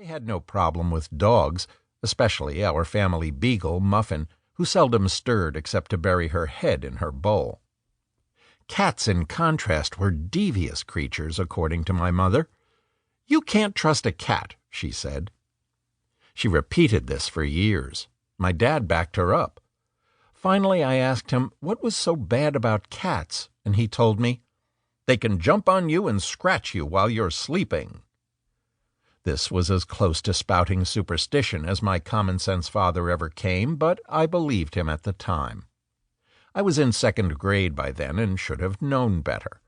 had no problem with dogs, especially our family beagle, Muffin, who seldom stirred except to bury her head in her bowl. Cats, in contrast, were devious creatures, according to my mother. "You can't trust a cat," she said. She repeated this for years. My dad backed her up. Finally, I asked him what was so bad about cats, and he told me, "They can jump on you and scratch you while you're sleeping." This was as close to spouting superstition as my common-sense father ever came, but I believed him at the time. I was in second grade by then and should have known better.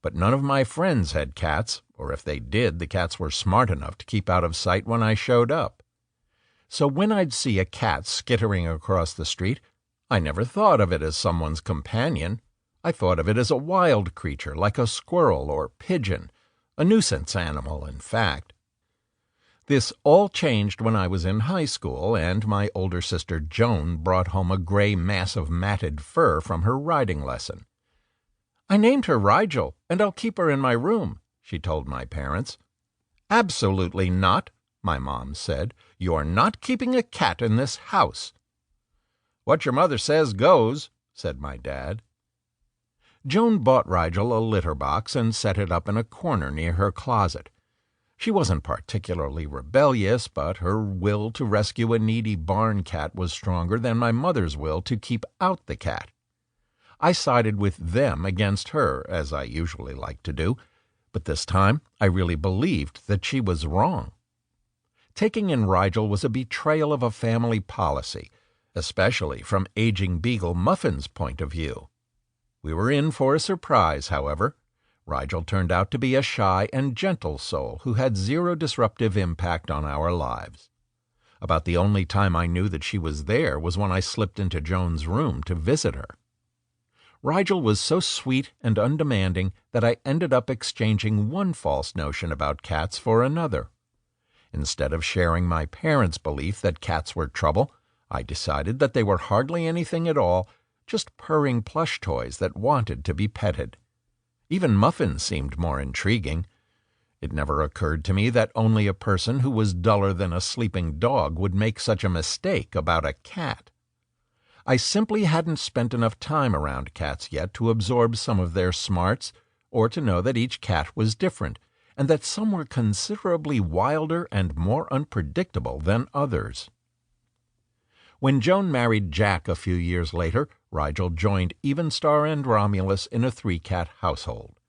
But none of my friends had cats, or if they did, the cats were smart enough to keep out of sight when I showed up. So when I'd see a cat skittering across the street, I never thought of it as someone's companion. I thought of it as a wild creature like a squirrel or pigeon, a nuisance animal, in fact. This all changed when I was in high school, and my older sister Joan brought home a gray mass of matted fur from her riding lesson. "I named her Rigel, and I'll keep her in my room," she told my parents. "Absolutely not," my mom said. "You're not keeping a cat in this house." "What your mother says goes," said my dad. Joan bought Rigel a litter box and set it up in a corner near her closet. She wasn't particularly rebellious, but her will to rescue a needy barn cat was stronger than my mother's will to keep out the cat. I sided with them against her, as I usually like to do, but this time I really believed that she was wrong. Taking in Rigel was a betrayal of a family policy, especially from aging beagle Muffin's point of view. We were in for a surprise, however. Rigel turned out to be a shy and gentle soul who had zero disruptive impact on our lives. About the only time I knew that she was there was when I slipped into Joan's room to visit her. Rigel was so sweet and undemanding that I ended up exchanging one false notion about cats for another. Instead of sharing my parents' belief that cats were trouble, I decided that they were hardly anything at all, just purring plush toys that wanted to be petted. Even Muffin seemed more intriguing. It never occurred to me that only a person who was duller than a sleeping dog would make such a mistake about a cat. I simply hadn't spent enough time around cats yet to absorb some of their smarts, or to know that each cat was different, and that some were considerably wilder and more unpredictable than others. When Joan married Jack a few years later, Rigel joined Evenstar and Romulus in a 3-cat household.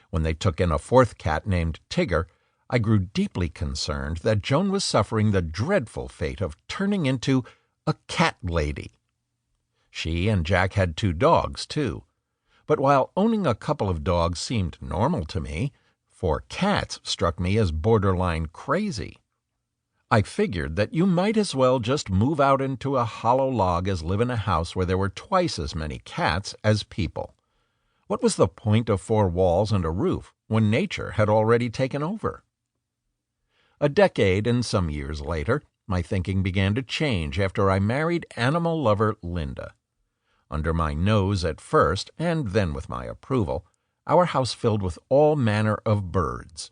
When they took in a 4th cat named Tigger, I grew deeply concerned that Joan was suffering the dreadful fate of turning into a cat lady. She and Jack had 2 dogs, too. But while owning a couple of dogs seemed normal to me, 4 cats struck me as borderline crazy. I figured that you might as well just move out into a hollow log as live in a house where there were twice as many cats as people. What was the point of 4 walls and a roof when nature had already taken over? A decade and some years later, my thinking began to change after I married animal lover Linda. Under my nose at first, and then with my approval, our house filled with all manner of birds.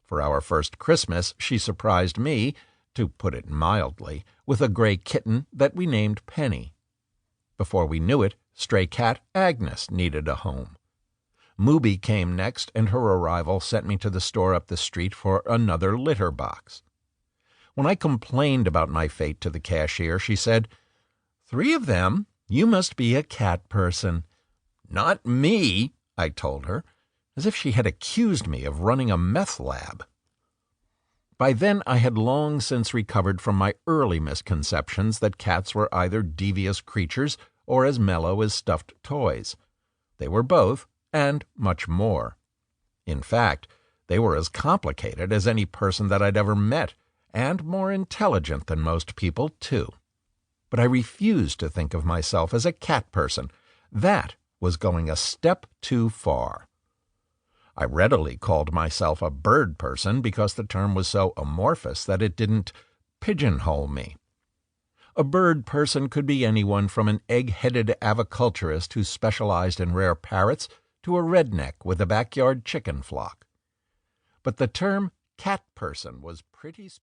For our first Christmas, she surprised me, to put it mildly, with a gray kitten that we named Penny. Before we knew it, stray cat Agnes needed a home. Mooby came next, and her arrival sent me to the store up the street for another litter box. When I complained about my fate to the cashier, she said, "3 of them? You must be a cat person." "Not me," I told her, as if she had accused me of running a meth lab. By then I had long since recovered from my early misconceptions that cats were either devious creatures or as mellow as stuffed toys. They were both, and much more. In fact, they were as complicated as any person that I'd ever met, and more intelligent than most people, too. But I refused to think of myself as a cat person. That was going a step too far. I readily called myself a bird person because the term was so amorphous that it didn't pigeonhole me. A bird person could be anyone from an egg-headed aviculturist who specialized in rare parrots to a redneck with a backyard chicken flock. But the term cat person was pretty specific.